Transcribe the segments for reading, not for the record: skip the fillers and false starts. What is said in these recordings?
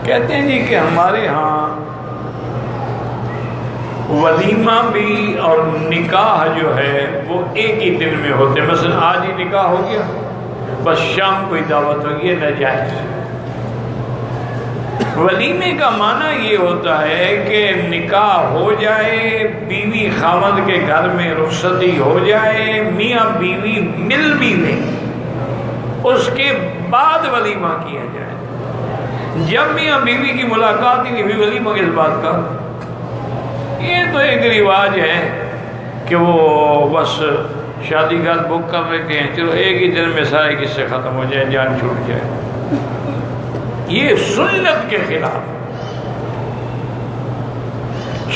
کہتے ہیں جی کہ ہمارے ہاں ولیمہ بھی اور نکاح جو ہے وہ ایک ہی دن میں ہوتے ہیں. مثلا آج ہی نکاح ہو گیا، بس شام کو ہی دعوت ہوگی، ناجائز. ولیمے کا معنی یہ ہوتا ہے کہ نکاح ہو جائے، بیوی خاوند کے گھر میں رخصتی ہو جائے، میاں بیوی مل بھی لیں، اس کے بعد ولیمہ کیا جائے. جب میاں بیوی کی ملاقات ہی نہیں ہوئی، ولیمہ کس بات کا؟ یہ تو ایک رواج ہے کہ وہ بس شادی گھر بک کر لیتے ہیں، چلو ایک ہی دن میں سارے قصے ختم ہو جائیں، جان چھوٹ جائے. یہ سنت کے خلاف.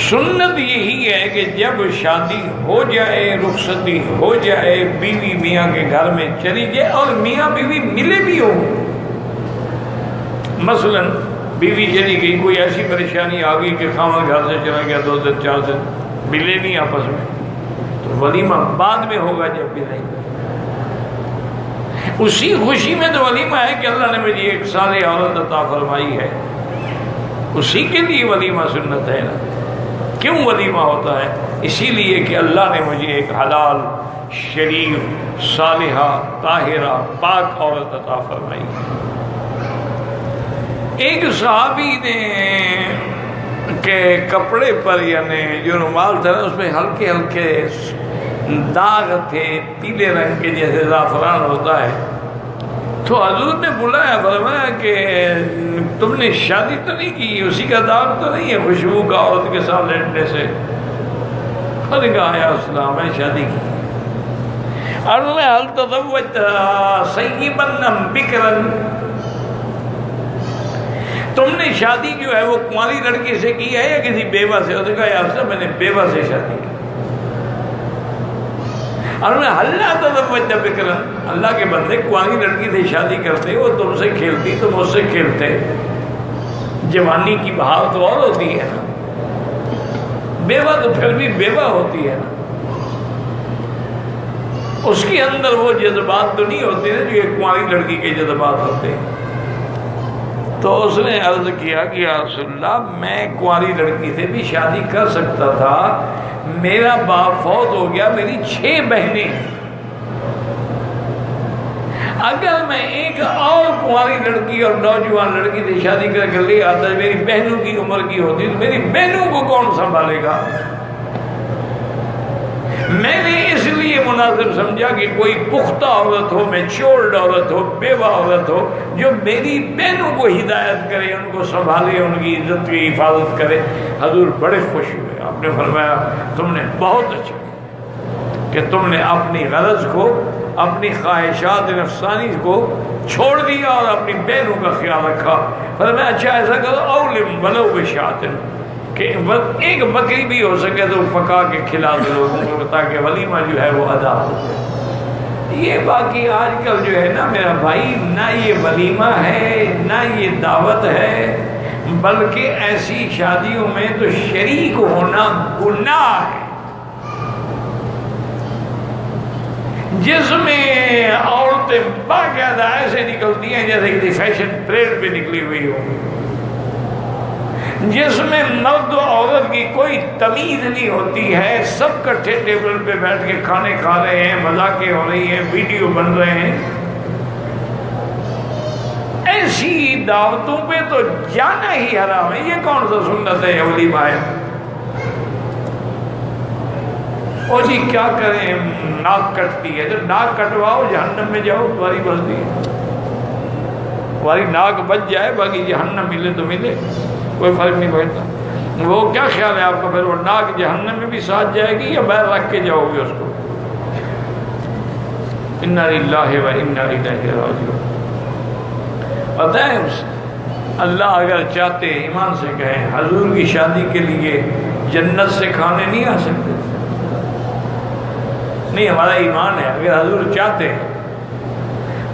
سنت یہی ہے کہ جب شادی ہو جائے، رخصتی ہو جائے، بیوی میاں کے گھر میں چلی جائے اور میاں بیوی ملے بھی ہو. مثلا بیوی چلی گئی، کوئی ایسی پریشانی آ گئی کہ خاوند گھر سے چلا گیا، 2 دن 4 دن ملے نہیں آپس میں، تو ولیمہ بعد میں ہوگا جب ملیں. اسی خوشی میں تو ولیمہ ہے کہ اللہ نے مجھے ایک صالح عورت عطا فرمائی ہے، اسی کے لیے ولیمہ سنت ہے نا. کیوں ولیمہ ہوتا ہے؟ اسی لیے کہ اللہ نے مجھے ایک حلال، شریف، صالحہ، طاہرہ، پاک عورت عطا فرمائی. ایک صحابی نے کے کپڑے پر یعنی جو رومال تھا اس میں ہلکے ہلکے داغ تھے، پیلے رنگ کے جیسے زعفران ہوتا ہے. تو حضور نے بلایا، فرمایا کہ تم نے شادی تو نہیں کی، اسی کا داغ تو نہیں ہے خوشبو کا عورت کے ساتھ لیٹنے سے؟ اور نے کہا یا اسلام میں نے شادی کی. اور میں حل تزوجت سیبا ام بکرا، تم نے شادی جو ہے وہ کنواری لڑکی سے کی ہے یا کسی بیوہ سے؟ اس نے کہا یا رسول اللہ میں نے بیوہ سے شادی کی. اور میں اللہ تزوجت بکرا، اللہ کے بندے کنواری لڑکی سے شادی کرتے، وہ تم سے کھیلتی، تم اس سے کھیلتے. جوانی کی بہار تو اور ہوتی ہے نا، بیوہ تو پھر بھی بیوہ ہوتی ہے نا، اس کے اندر وہ جذبات تو نہیں ہوتے نا جو ایک کنواری لڑکی کے جذبات ہوتے ہیں. تو اس نے عرض کیا کہ یا رسول اللہ میں کنواری لڑکی سے بھی شادی کر سکتا تھا، میرا باپ فوت ہو گیا، میری 6 بہنیں، اگر میں ایک اور کنواری لڑکی اور نوجوان لڑکی سے شادی کر لے آتا، میری بہنوں کی عمر کی ہوتی تو میری بہنوں کو کون سنبھالے گا؟ میں نے اس لیے مناسب سمجھا کہ کوئی پختہ عورت ہو، میچورڈ عورت ہو، بیوہ عورت ہو، جو میری بہنوں کو ہدایت کرے، ان کو سنبھالے، ان کی عزت کی حفاظت کرے. حضور بڑے خوش ہوئے. آپ نے فرمایا تم نے بہت اچھا کہ تم نے اپنی غرض کو، اپنی خواہشات نفسانی کو چھوڑ دیا اور اپنی بہنوں کا خیال رکھا. فرمایا اچھا ایسا کرو اولم ولو بشاۃ، کہ ایک بکری بھی ہو سکے تو پکا کے کھلا دو لوگوں کو تاکہ ولیمہ جو ہے وہ ادا ہو جائے. یہ باقی آج کل جو ہے نا میرا بھائی، نہ یہ ولیمہ ہے نہ یہ دعوت ہے، بلکہ ایسی شادیوں میں تو شریک ہونا گناہ ہے، جس میں عورتیں باقاعدہ ایسے نکلتی ہیں جیسے کہ فیشن پریڈ پہ نکلی ہوئی ہو، جس میں مرد و عورت کی کوئی تمیز نہیں ہوتی ہے، سب کٹھے ٹیبل پہ بیٹھ کے کھانے کھا رہے ہیں، مذاقیں ہو رہی ہیں، ویڈیو بن رہے ہیں. ایسی دعوتوں پہ تو جانا ہی حرام ہے. یہ کون سا سنت ہے ولیمہ ہے؟ او جی کیا کریں، ناک کٹتی ہے، جب ناک کٹواؤ جہنم میں جاؤ، تمہاری بستی ہے. تمہاری ناک بچ جائے، باقی جہنم ملے تو ملے، کوئی فرق نہیں پڑتا. وہ کیا خیال ہے آپ کا؟ پھر وہ ناک جہنم میں بھی ساتھ جائے گی یا باہر رکھ کے جاؤ گے اس کو؟ انا للہ و انا الیہ راجعون. پتہ ہے اللہ اگر چاہتے، ایمان سے کہیں، حضور کی شادی کے لیے جنت سے کھانے نہیں آ سکتے؟ نہیں، ہمارا ایمان ہے اگر حضور چاہتے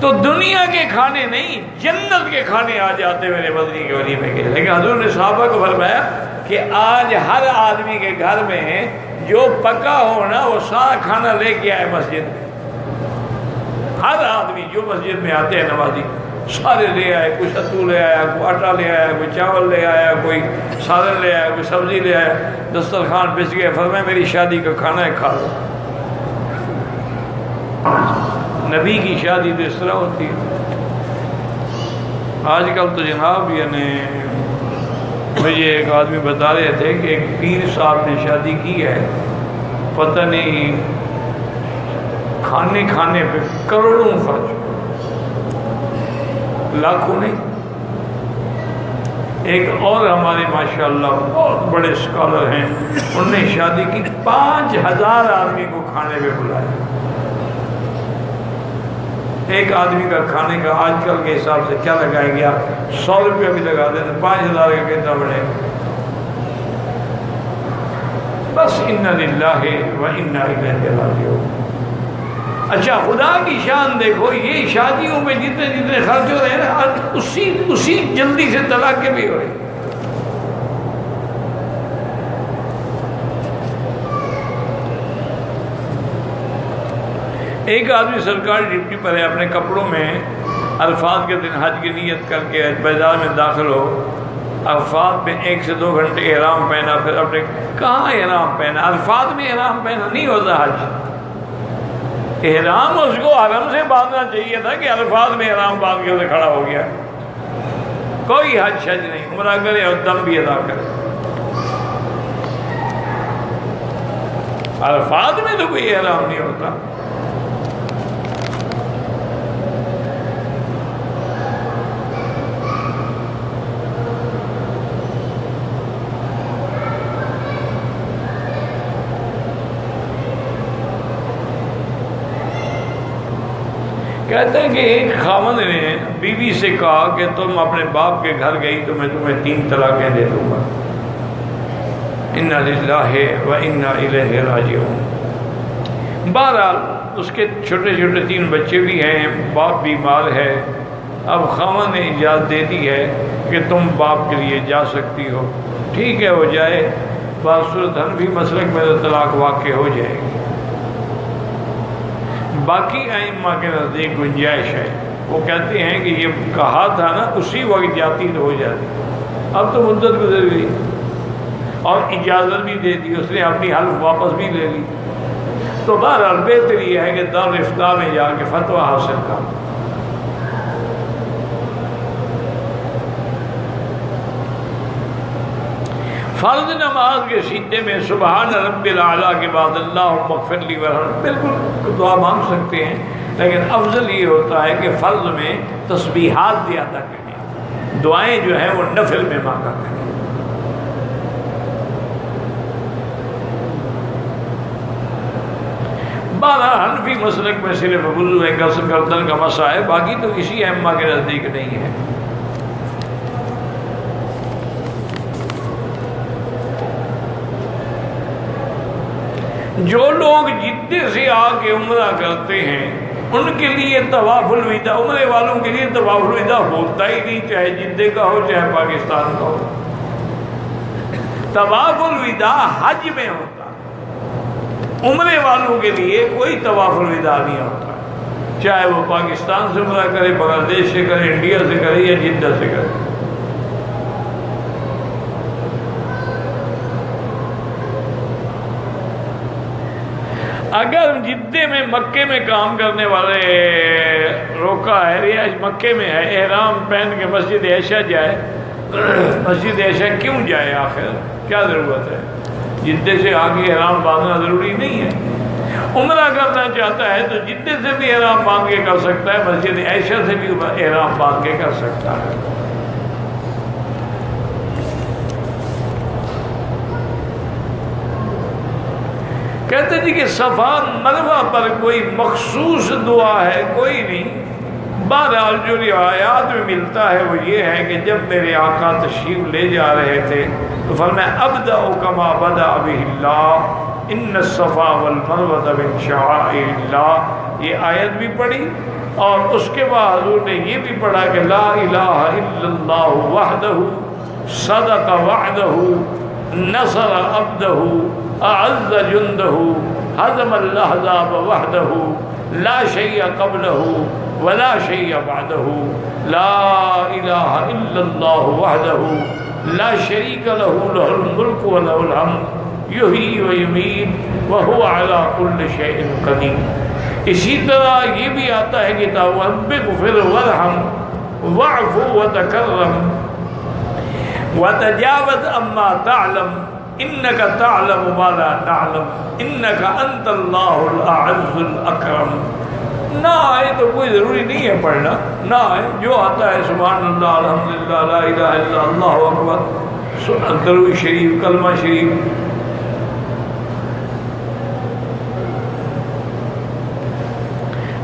تو دنیا کے کھانے نہیں، جنت کے کھانے آ جاتے میرے مدنی کے ولیمے کے. لیکن حضور نے صحابہ کو فرمایا کہ آج ہر آدمی کے گھر میں جو پکا ہو نا وہ سارا کھانا لے کے آئے مسجد میں. ہر آدمی جو مسجد میں آتے ہیں نمازی سارے لے آئے، کوئی ستو لے آیا، کوئی آٹا لے آیا، کوئی چاول لے آیا، کوئی سالن لے آیا، کوئی سبزی لے آیا، دسترخوان بچ گئے، فرمایا میری شادی کا کھانا ہے، کھا لو۔ نبی کی شادی تو اس طرح ہوتی ہے۔ آج کل تو جناب یعنی مجھے ایک آدمی بتا رہے تھے کہ ایک پیر صاحب نے شادی کی ہے، پتہ نہیں کھانے پہ کروڑوں خرچ، لاکھوں نہیں۔ ایک اور ہمارے ماشاءاللہ بہت بڑے اسکالر ہیں، انہوں نے شادی کی 5000 آدمی کو کھانے پہ بلایا۔ ایک آدمی کا کھانے کا آج کل کے حساب سے کیا لگائے گیا، 100 روپیہ بھی لگا دیتے، 5000 کا کتنا بڑھے گا؟ بس انا للہ و انا الیہ راجعون۔ اچھا خدا کی شان دیکھو، یہ شادیوں میں جتنے خرچ ہو رہے ہیں نا، اسی جلدی سے طلاقیں بھی ہو رہی۔ ایک آدمی سرکاری ڈیوٹی پر ہے، اپنے کپڑوں میں عرفات کے دن حج کی نیت کر کے بیدار میں داخل ہو، عرفات میں 1 سے 2 گھنٹے احرام پہنا، پھر اپنے کہاں احرام پہنا؟ عرفات میں احرام پہنا نہیں ہوتا حج، احرام اس کو حرم سے باندھنا چاہیے تھا کہ عرفات میں احرام باندھ کے اسے کھڑا ہو گیا۔ کوئی حج شج نہیں، عمرہ کرے اور دم بھی ادا کرے، عرفات میں تو کوئی احرام نہیں ہوتا۔ کہتے ہیں کہ ایک خاوند نے بیوی سے کہا کہ تم اپنے باپ کے گھر گئی تو میں تمہیں 3 طلاقیں دے دوں گا۔ انا للہ و انا الیہ راجعون۔ بہرحال اس کے چھوٹے چھوٹے 3 بچے بھی ہیں، باپ بیمار ہے، اب خاوند نے اجازت دے دی ہے کہ تم باپ کے لیے جا سکتی ہو، ٹھیک ہے وہ جائے، بصورت حنفی مسلک میں تو طلاق واقع ہو جائے گی۔ باقی ائمہ کے نزدیک گنجائش ہے، وہ کہتے ہیں کہ یہ کہا تھا نا اسی وقت جاتی تو ہو جاتی، اب تو مدت گزر گئی اور اجازت بھی دے دی، اس نے اپنی حلف واپس بھی لے لی، تو بہرحال بہتر یہ ہے کہ دارالفتاء میں جا کے فتویٰ حاصل کر۔ فرض نماز کے سیدھے میں سبحان رب الاعلیٰ کے بعد اللہم اغفر لی ورحم بالکل دعا مانگ سکتے ہیں، لیکن افضل یہ ہوتا ہے کہ فرض میں تسبیحات زیادہ کریں، دعائیں جو ہیں وہ نفل میں مانگا کریں۔ بہرحال حنفی مسلک میں صرف وضو غسل گردن کا مسئلہ ہے، باقی تو کسی ائمہ کے نزدیک نہیں ہے۔ جو لوگ جدے سے آ کے عمرہ کرتے ہیں ان کے لیے طواف الوداع، عمرے والوں کے لیے طواف الوداع ہوتا ہی نہیں، چاہے جدے کا ہو چاہے پاکستان کا ہو۔ طواف الوداع حج میں ہوتا، عمرے والوں کے لیے کوئی طواف الوداع نہیں ہوتا، چاہے وہ پاکستان سے عمرہ کرے، بنگلہ دیش سے کرے، انڈیا سے کرے یا جدہ سے کرے۔ اگر جدے میں مکے میں کام کرنے والے روکا ہے، رہائش مکے میں ہے، احرام پہن کے مسجد عائشہ جائے، مسجد عائشہ کیوں جائے؟ آخر کیا ضرورت ہے؟ جدے سے آگے احرام باندھنا ضروری نہیں ہے۔ عمرہ کرنا چاہتا ہے تو جدے سے بھی احرام باندھ کے کر سکتا ہے، مسجد عائشہ سے بھی احرام باندھ کے کر سکتا ہے۔ کہتے جی کہ صفا مروہ پر کوئی مخصوص دعا ہے؟ کوئی نہیں۔ بہرحال جو روایات میں ملتا ہے وہ یہ ہے کہ جب میرے آقا تشریف لے جا رہے تھے تو فرمایا ابدأ کما بدأ بہ اللہ ان الصفا والمروہ من شعائر اللہ، یہ آیت بھی پڑھی اور اس کے بعد حضور نے یہ بھی پڑھا کہ لا الہ الا اللہ وحدہ صدق وعدہ نصر عبدہ اعز جندہ ہزم الاحزاب وحدہ لا شيء قبله ولا شيء بعده لا إله إلا الله وحده لا شريك له له الملك وله الحمد يحيي ويميت وهو على كل شيء قدير۔ اسی طرح یہ بھی آتا ہے کتاب رب اغفر وارحم واعف وتکرم وتجاوز عما تعلم انك تعلم ما لا نعلم انك انت الله الاعز الاکرم۔ نہ آئے تو کوئی ضروری نہیں ہے پڑھنا، نہ آئے جو آتا ہے سبحان اللہ الحمدللہ لا الہ الا اللہ اکبر، درود شریف، کلمہ شریف۔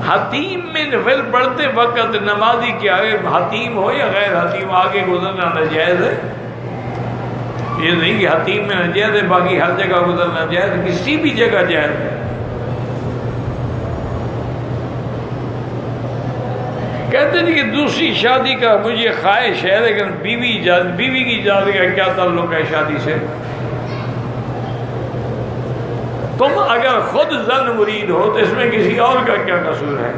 حتیم میں نفل پڑھتے وقت نمازی کے آگے حتیم ہو یا غیر حتیم آگے گزرنا ناجائز ہے؟ یہ نہیں کہ حتیم میں ناجائز ہے باقی ہر جگہ گزرنا جائز ہے، کسی بھی جگہ جائز ہے۔ کہتے ہیں کہ دوسری شادی کا مجھے خواہش ہے لیکن بیوی کی اجازت کا کیا تعلق ہے شادی سے؟ تم اگر خود زن مرید ہو تو اس میں کسی اور کا کیا قصور ہے؟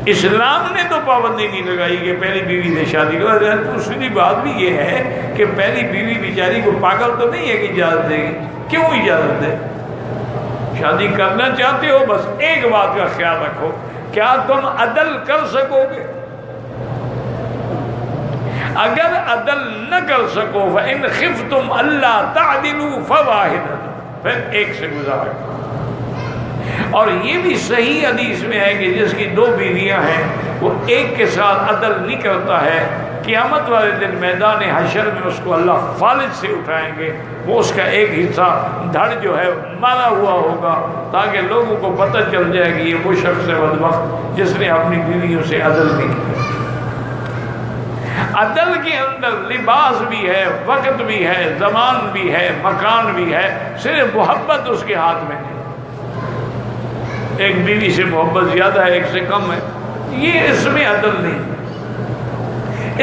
اسلام نے تو پابندی نہیں لگائی کہ پہلی بیوی سے شادی کرو۔ دوسری بات بھی یہ ہے کہ پہلی بیوی بیچاری کو پاگل تو نہیں ہے کہ اجازت دے گی، کیوں اجازت دے؟ شادی کرنا چاہتے ہو بس ایک بات کا خیال رکھو، کیا تم عدل کر سکو گے؟ اگر عدل نہ کر سکو فَإِنْ خِفْتُمْ أَلَّا تَعْدِلُوا فَوَاحِدَةً، پھر ایک سے گزارا۔ اور یہ بھی صحیح حدیث میں ہے کہ جس کی دو بیویاں ہیں وہ ایک کے ساتھ عدل نہیں کرتا ہے، قیامت والے دن میدان حشر میں اس کو اللہ فالج سے اٹھائیں گے، وہ اس کا ایک حصہ دھڑ جو ہے مارا ہوا ہوگا تاکہ لوگوں کو پتہ چل جائے کہ یہ وہ شخص ہے بدبخت جس نے اپنی بیویوں سے عدل نہیں کیا۔ عدل کے اندر لباس بھی ہے، وقت بھی ہے، زمان بھی ہے، مکان بھی ہے، صرف محبت اس کے ہاتھ میں نہیں۔ ایک بیوی سے محبت زیادہ ہے، ایک سے کم ہے، یہ اس میں عدل نہیں۔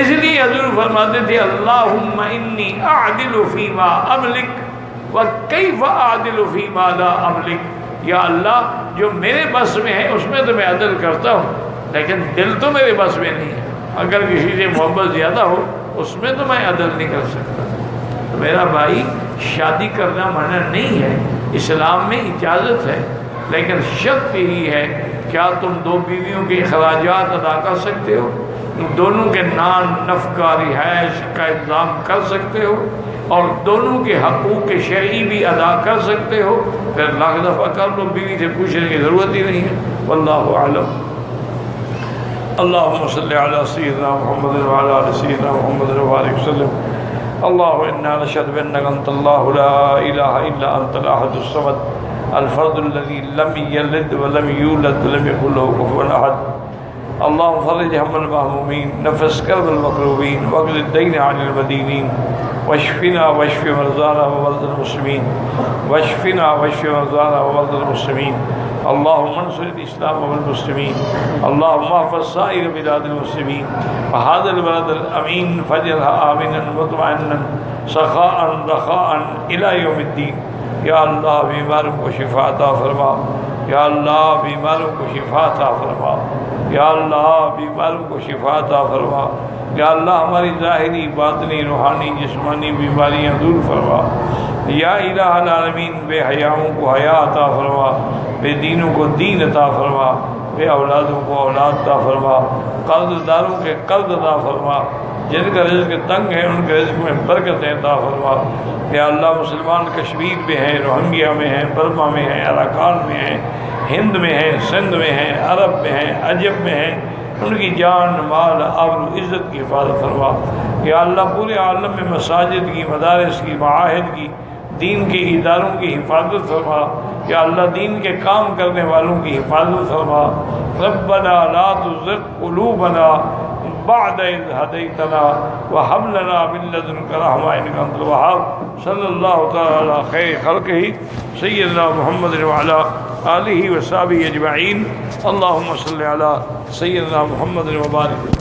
اس لیے حضور فرماتے تھے اللہم انی اعدل فیما املک وکیف اعدل فیما لا املک، یا اللہ جو میرے بس میں ہے اس میں تو میں عدل کرتا ہوں لیکن دل تو میرے بس میں نہیں ہے، اگر کسی سے محبت زیادہ ہو اس میں تو میں عدل نہیں کر سکتا۔ تو میرا بھائی شادی کرنا منع نہیں ہے، اسلام میں اجازت ہے، لیکن شرط یہی ہے کیا تم دو بیویوں کے اخراجات ادا کر سکتے ہو؟ دونوں کے نان نفقہ رہائش کا انتظام کر سکتے ہو اور دونوں کے حقوق شرعی بھی ادا کر سکتے ہو؟ پھر لاکھ دفعہ کر لو، بیوی سے پوچھنے کی ضرورت ہی نہیں ہے۔ واللہ اعلم۔ اللہم صلی علی سیدنا محمد وعلی آل سیدنا محمد وبارک وسلم۔ اللہ انا نشہد بانک انت اللہ لا الہ الا انت الاحد الصمد الفرد الذی لم یلد ولم یولد ولم یکن له کفوا احد۔ اللہم فرج ہم المہمومین، نفس کرب المکروبین، واقض الدین عن المدینین، واشفنا واشف مرضانا ومرضى المسلمین، واشفنا واشف مرضانا ومرضى المسلمین۔ اللہم انصر الاسلام والمسلمین، اللہم احفظ سائر بلاد المسلمین، وهذا البلد الامین فاجعلها آمنا مطمئنا سخاء رخاء الى یوم الدین۔ یا اللہ بیماروں کو شفا عطا فرما، یا اللہ بیماروں کو شفا عطا فرما، یا اللہ بیماروں کو شفا عطا فرما، یا اللہ ہماری ظاہری باطنی روحانی جسمانی بیماریاں دور فرما، یا الہ العالمین بے حیاؤں کو حیا عطا فرما، بے دینوں کو دین عطا فرما، بے اولادوں کو اولاد عطا فرما، قرض داروں کے قرض عطا فرما، جن کا رزق تنگ ہے ان کے رزق میں برکتیں عطا فرما۔ یا اللہ مسلمان کشمیر میں ہیں، روہنگیا میں ہیں، برما میں ہیں، اراکان میں ہیں، ہند میں ہیں، سندھ میں ہیں، عرب میں ہیں، عجب میں ہیں، ان کی جان مال آبرو عزت کی حفاظت فرما۔ یا اللہ پورے عالم میں مساجد کی، مدارس کی، معاہد کی، دین کے اداروں کی حفاظت فرما۔ یا اللہ دین کے کام کرنے والوں کی حفاظت فرما۔ ربنا لا تزغ قلوبنا بعد اذ ہدیتنا وہب لنا من لدنک رحمۃ انک انت الوہاب۔ صلی اللہ تعالی علی خیر خلقہ سیدنا محمد وعلی آلہ وصحبہ اجمعین۔ اللہم صلی علی سیدنا محمد وبارک۔